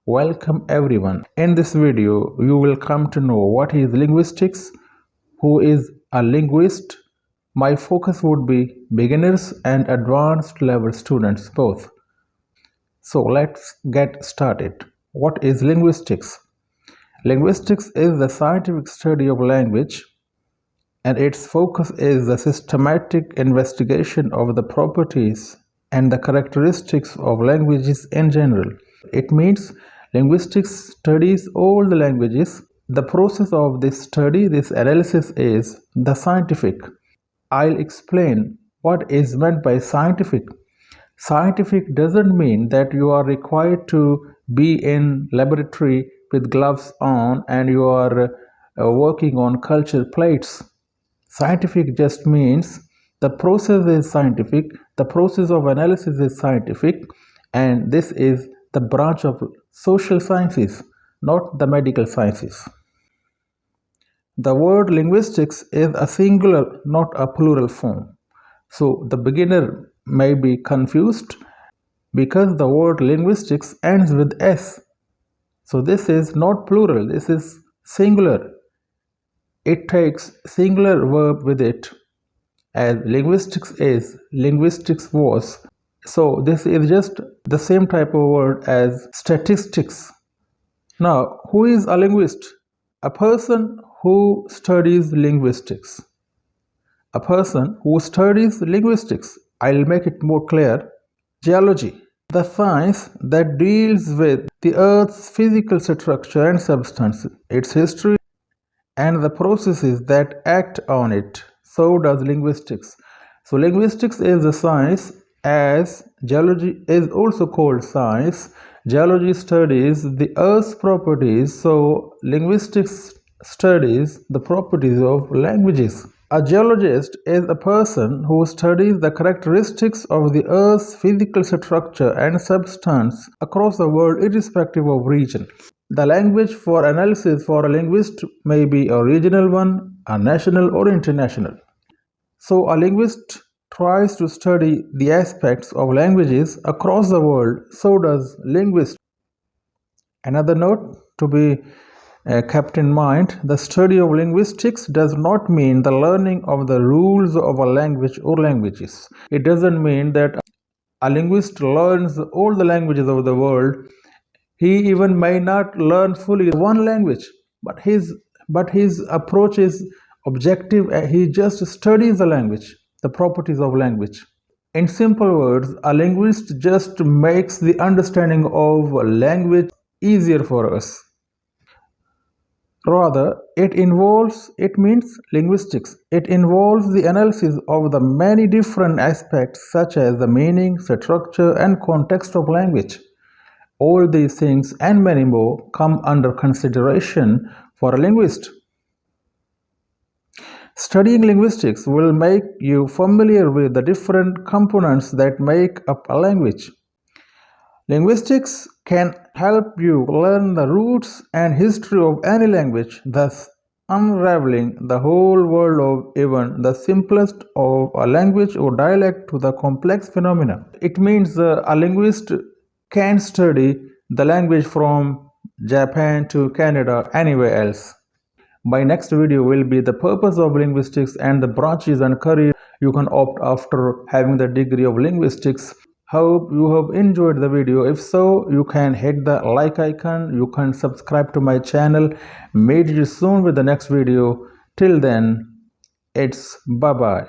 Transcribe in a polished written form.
Welcome everyone. In this video, you will come to know what is linguistics, who is a linguist. My focus would be beginners and advanced level students both. So let's get started. What is linguistics? Linguistics is the scientific study of language, and its focus is the systematic investigation of the properties and the characteristics of languages in general. It means linguistics studies all the languages. The process of this study, this analysis, is the scientific. I'll explain what is meant by scientific. Scientific doesn't mean that you are required to be in laboratory with gloves on and you are working on culture plates. Scientific just means the process is scientific, the process of analysis is scientific, and this is the branch of social sciences, not the medical sciences. The word linguistics is a singular, not a plural form. So the beginner may be confused because the word linguistics ends with S. So this is not plural, this is singular. It takes singular verb with it, as linguistics is, linguistics was. So this is just the same type of word as statistics. Now, who is a linguist? A person who studies linguistics. A person who studies linguistics. I'll make it more clear. Geology, the science that deals with the Earth's physical structure and substance, its history, and the processes that act on it. So does linguistics. So linguistics is a science, as geology is also called science. Geology studies the Earth's properties, so linguistics studies the properties of languages. A geologist is a person who studies the characteristics of the Earth's physical structure and substance across the world, irrespective of region. The language for analysis for a linguist may be a regional one, a national, or international. So a linguist tries to study the aspects of languages across the world, so does linguist. Another note to be kept in mind, the study of linguistics does not mean the learning of the rules of a language or languages. It doesn't mean that a linguist learns all the languages of the world. He even may not learn fully one language, but his approach is objective. He just studies the language, the properties of language. In simple words, a linguist just makes the understanding of language easier for us. Rather, it means linguistics. It involves the analysis of the many different aspects such as the meaning, structure, and context of language. All these things and many more come under consideration for a linguist. Studying linguistics will make you familiar with the different components that make up a language. Linguistics can help you learn the roots and history of any language, thus unraveling the whole world of even the simplest of a language or dialect to the complex phenomena. It means a linguist can study the language from Japan to Canada, anywhere else. My next video will be the purpose of linguistics and the branches and career you can opt after having the degree of linguistics. Hope you have enjoyed the video. If so, you can hit the like icon, you can subscribe to my channel. Meet you soon with the next video. Till then, it's bye-bye.